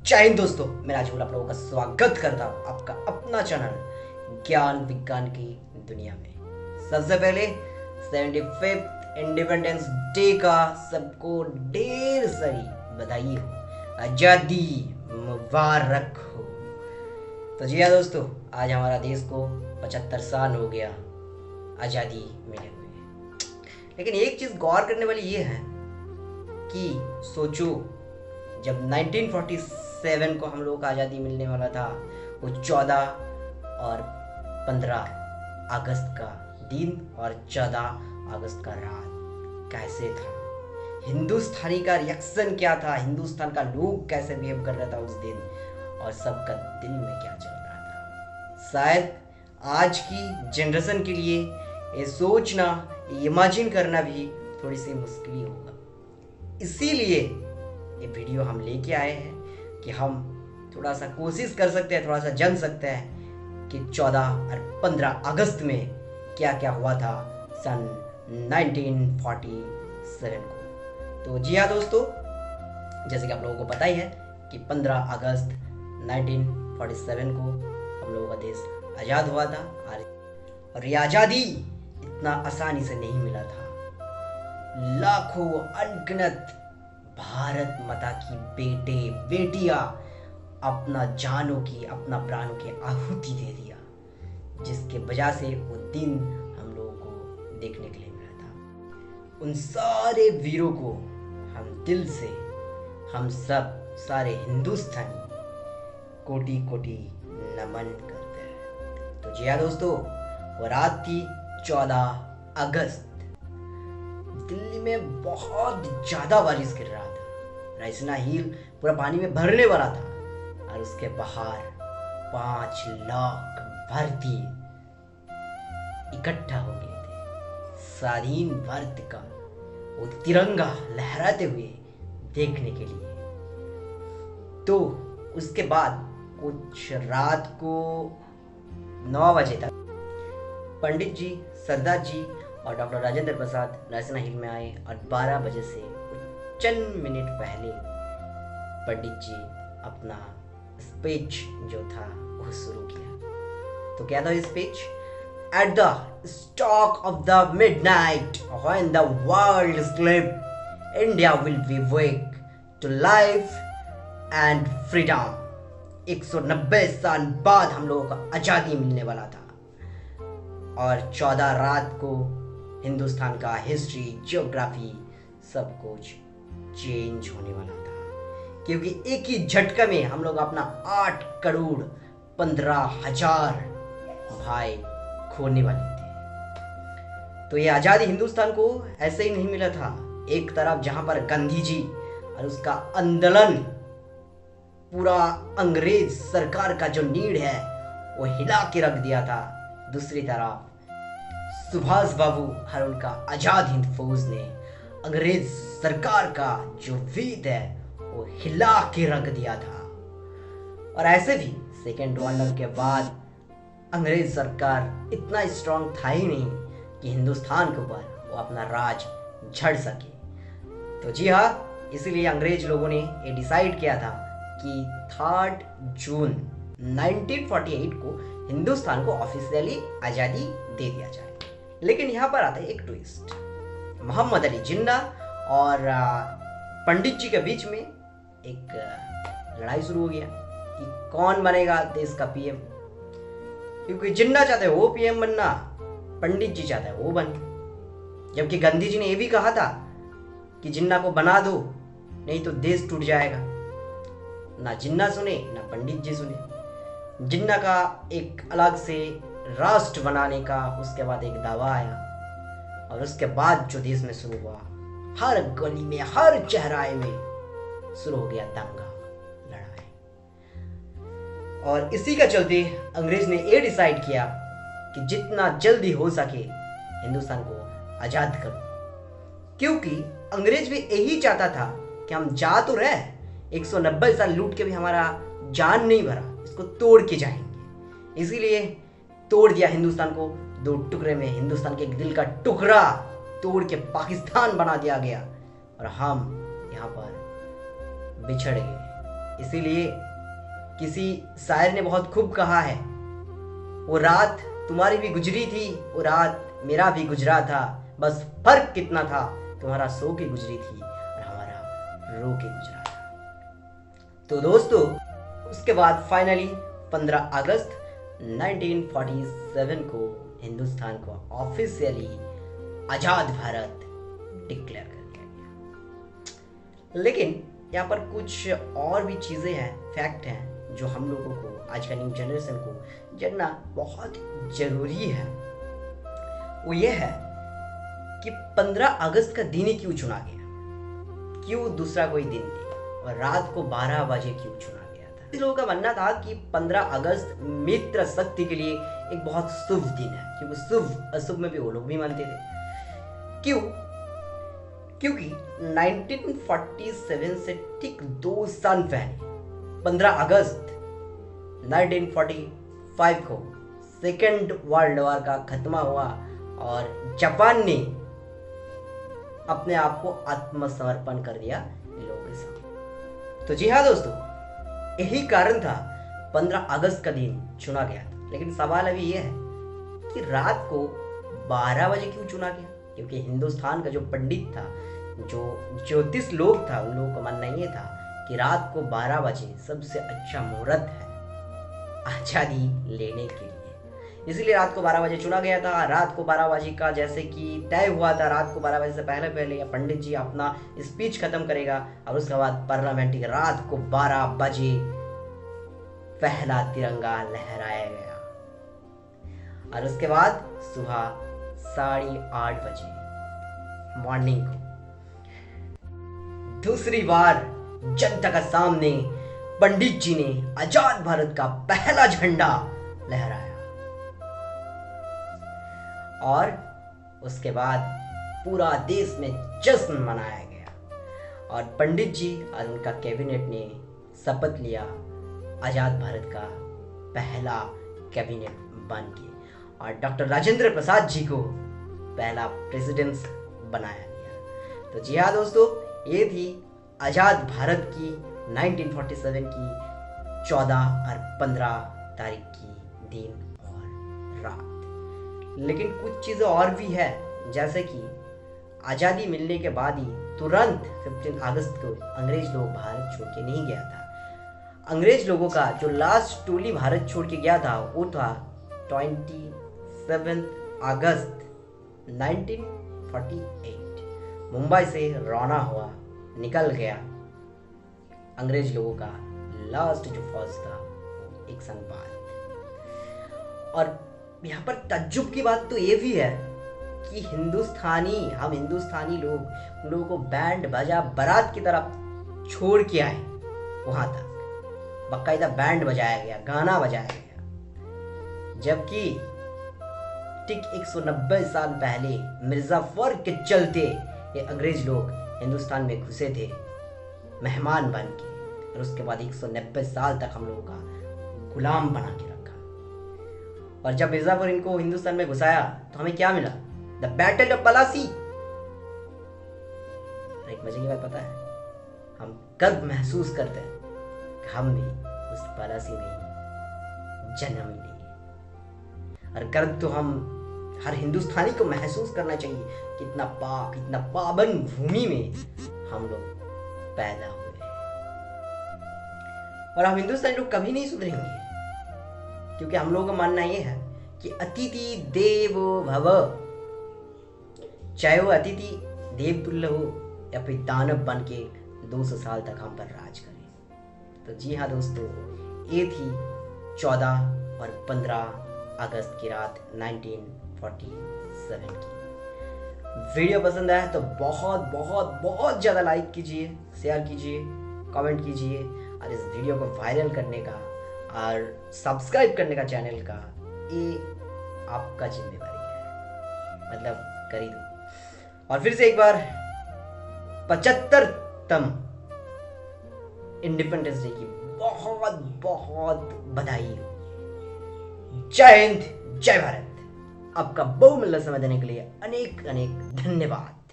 जय हिंद दोस्तों, मैं राजूल आप लोगों का स्वागत करता हूँ आपका अपना चैनल ज्ञान विज्ञान की दुनिया में। सबसे पहले 75th इंडिपेंडेंस डे का सबको ढेर सारी बधाई हो, आज़ादी मुबारक हो। तो जी हाँ दोस्तों, आज हमारा देश को 75 साल हो गया आज़ादी मिले हुए। लेकिन एक चीज़ गौर करने वाली ये है कि सोचो, जब 1947 को हम लोगों को आज़ादी मिलने वाला था, वो 14 और 15 अगस्त का दिन और 14 अगस्त का रात कैसे था, हिंदुस्तानी का रिएक्शन क्या था, हिंदुस्तान का लोग कैसे बिहेव कर रहा था उस दिन, और सबका दिल में क्या चल रहा था। शायद आज की जनरेशन के लिए ये सोचना, इमेजिन करना भी थोड़ी सी मुश्किल होगा। इसीलिए ये वीडियो हम लेके आए हैं कि हम थोड़ा सा कोशिश कर सकते हैं, थोड़ा सा जान सकते हैं कि 14 और 15 अगस्त में क्या क्या हुआ था सन 1947 को। तो जी हाँ दोस्तों, जैसे कि आप लोगों को पता ही है कि 15 अगस्त 1947 को हम लोगों का देश आज़ाद हुआ था। और ये आज़ादी इतना आसानी से नहीं मिला था। लाखों अनगिनत भारत माता की बेटे बेटियां अपना जानों की, अपना प्राणों की आहुति दे दिया, जिसके वजह से वो दिन हम लोगों को देखने के लिए मिला था। उन सारे वीरों को हम दिल से, हम सब सारे हिंदुस्तानी कोटि कोटि नमन करते हैं। तो जी हाँ दोस्तों, वो रात थी 14 अगस्त। दिल्ली में बहुत ज्यादा बारिश गिर रहा था, राइसिना हिल पूरा पानी में भरने वाला था, और उसके बाहर 5 लाख भारतीय इकट्ठा हो गए थे स्वाधीन भारत का वो तिरंगा लहराते हुए देखने के लिए। तो उसके बाद कुछ रात को 9 बजे तक पंडित जी, सरदार जी और डॉक्टर राजेंद्र प्रसाद राइसिना हिल में आए, और 12 बजे से चंद मिनट पहले पंडित जी अपना स्पीच जो था वो शुरू किया। तो क्या था speech? At the stock of the midnight when the world sleep, India will be wake to life and freedom. 190 साल बाद हम लोगों को आज़ादी मिलने वाला था, और 14 रात को हिंदुस्तान का हिस्ट्री, ज्योग्राफी सब कुछ चेंज होने वाला था, क्योंकि एक ही झटका में हम लोग अपना 8 करोड़ 15,000 भाई खोने वाले थे। तो ये आज़ादी हिंदुस्तान को ऐसे ही नहीं मिला था। एक तरफ जहां पर गांधी जी और उसका आंदोलन पूरा अंग्रेज सरकार का जो नीड है वो हिला के रख दिया था, दूसरी तरफ सुभाष बाबू और उनका आजाद हिंद फौज ने अंग्रेज सरकार का जो वीर है वो हिला के रख दिया था। और ऐसे भी सेकेंड वर्ल्ड वॉर के बाद अंग्रेज सरकार इतना स्ट्रांग था ही नहीं कि हिंदुस्तान के ऊपर वो अपना राज झड़ सके। तो जी हाँ, इसीलिए अंग्रेज लोगों ने ये डिसाइड किया था कि 3 जून 1948 को हिंदुस्तान को ऑफिशियली आज़ादी दे दिया जाए। लेकिन यहाँ पर आता है एक ट्विस्ट। मोहम्मद अली जिन्ना और पंडित जी के बीच में एक लड़ाई शुरू हो गया कि कौन बनेगा देश का पीएम, क्योंकि जिन्ना चाहते हैं वो पीएम बनना, पंडित जी चाहते हैं वो बने। जबकि गांधी जी ने ये भी कहा था कि जिन्ना को बना दो, नहीं तो देश टूट जाएगा। ना जिन्ना सुने ना पंडित जी सुने। जिन्ना का एक अलग से राष्ट्र बनाने का उसके बाद एक दावा आया, और उसके बाद जो देश में शुरू हुआ, हर गली में, हर चौराहे में शुरू हो गया दंगा, लड़ाई। और इसी का चलते अंग्रेज ने ये डिसाइड किया कि जितना जल्दी हो सके हिंदुस्तान को आजाद करो, क्योंकि अंग्रेज भी यही चाहता था कि हम जा तो रहे, 190 साल लूट के भी हमारा जान नहीं भरा, इसको तोड़ के जाएंगे। इसीलिए तोड़ दिया हिंदुस्तान को 2 टुकड़े में। हिंदुस्तान के एक दिल का टुकड़ा तोड़ के पाकिस्तान बना दिया गया, और हम यहाँ पर बिछड़ गए। इसीलिए किसी शायर ने बहुत खूब कहा है, वो रात तुम्हारी भी गुजरी थी, वो रात मेरा भी गुजरा था, बस फर्क कितना था, तुम्हारा सो के गुजरी थी और हमारा रो के गुजरा था। तो दोस्तों, उसके बाद फाइनली 15 अगस्त 1947 को हिंदुस्तान को ऑफिशियली आजाद भारत डिक्लेयर कर दिया गया। लेकिन यहाँ पर कुछ और भी चीजें हैं, फैक्ट हैं, जो हम लोगों को, आज का न्यू जनरेशन को जानना बहुत जरूरी है। वो ये है कि 15 अगस्त का दिन ही क्यों चुना गया, क्यों दूसरा कोई दिन नहीं, और रात को 12 बजे क्यों चुना गया था। इस लोगों का मानना था कि 15 अगस्त मित्र शक्ति के लिए एक बहुत शुभ दिन है, क्योंकि शुभ अशुभ में भी वो लोग भी मानते थे। क्यों? क्योंकि 1947 से ठीक 2 साल पहले 15 अगस्त 1945 को सेकेंड वर्ल्ड वॉर का खत्म हुआ और जापान ने अपने आप को आत्मसमर्पण कर दिया लोगों के सामने। तो जी हाँ दोस्तों, यही कारण था 15 अगस्त का दिन चुना गया था। लेकिन सवाल अभी यह है कि रात को 12 बजे क्यों चुना गया? क्योंकि हिंदुस्तान का जो पंडित था, जो ज्योतिष लोग था, उन लोगों का मानना ये था कि रात को 12 बजे सबसे अच्छा मुहूर्त है आजादी लेने के लिए। इसलिए रात को 12 बजे चुना गया था। रात को 12 बजे का जैसे कि तय हुआ था, रात को 12 बजे से पहले पहले या पंडित जी अपना स्पीच खत्म करेगा और उसके बाद पार्लियामेंट की रात को 12 बजे पहला तिरंगा लहराया गया और उसके बाद सुबह 8:30 बजे मॉर्निंग को दूसरी बार जनता का सामने पंडित जी ने आजाद भारत का पहला झंडा लहराया और उसके बाद पूरा देश में जश्न मनाया गया और पंडित जी और उनका कैबिनेट ने शपथ लिया आजाद भारत का पहला कैबिनेट बन के, और डॉक्टर राजेंद्र प्रसाद जी को पहला प्रेसिडेंट बनाया गया। तो जी हाँ दोस्तों, ये थी आजाद भारत की 1947 की 14 और 15 तारीख की दिन और रात। लेकिन कुछ चीज़ें और भी है, जैसे कि आज़ादी मिलने के बाद ही तुरंत 15 अगस्त को अंग्रेज लोग भारत छोड़ के नहीं गया था। अंग्रेज लोगों का जो लास्ट टोली भारत छोड़ के गया था वो था 27 अगस्त 1948। मुंबई से रवाना हुआ, निकल गया अंग्रेज लोगों का लास्ट जो फौज था एक साल बाद। और यहाँ पर तज्जुब की बात तो ये भी है कि हम हिंदुस्तानी लोग उन लोगों को बैंड बाजा बारात की तरफ छोड़ के आए, वहां तक बाकायदा बैंड बजाया गया, गाना बजाया गया, जबकि ठीक 190 साल पहले मिर्जाफर के चलते ये अंग्रेज लोग हिंदुस्तान में घुसे थे मेहमान बन के, और उसके बाद 190 साल तक हम लोगों का गुलाम बना के रखा। और जब मिर्जाफर इनको हिंदुस्तान में घुसाया तो हमें क्या मिला? The battle of Plassey. एक मजे की बात पता है, हम गर्व महसूस करते हैं कि हम भी उस पलासी में जन्म लिए, और गर्व तो हम हर हिंदुस्तानी को महसूस करना चाहिए कि इतना पाक, इतना पावन भूमि में हम लोग पैदा हुए। और हम हिंदुस्तानी लोग कभी नहीं सुधरेंगे, क्योंकि हम लोगों का मानना यह है कि अतिथि देवो भव, चाहे वो अतिथि देव तुल्य हो या फिर दानव बन के 200 साल तक हम पर राज करें। तो जी हाँ दोस्तों, ये थी 14 और 15 अगस्त की रात 1947 की। वीडियो पसंद आया तो बहुत बहुत बहुत ज़्यादा लाइक कीजिए, शेयर कीजिए, कमेंट कीजिए, और इस वीडियो को वायरल करने का और सब्सक्राइब करने का चैनल का, ये आपका जिम्मेदारी है, मतलब कर ही दो। और फिर से एक बार 75तम इंडिपेंडेंस डे की बहुत बहुत बधाई हो। जय हिंद, जय भारत। आपका बहुमूल्य समय देने के लिए अनेक अनेक धन्यवाद।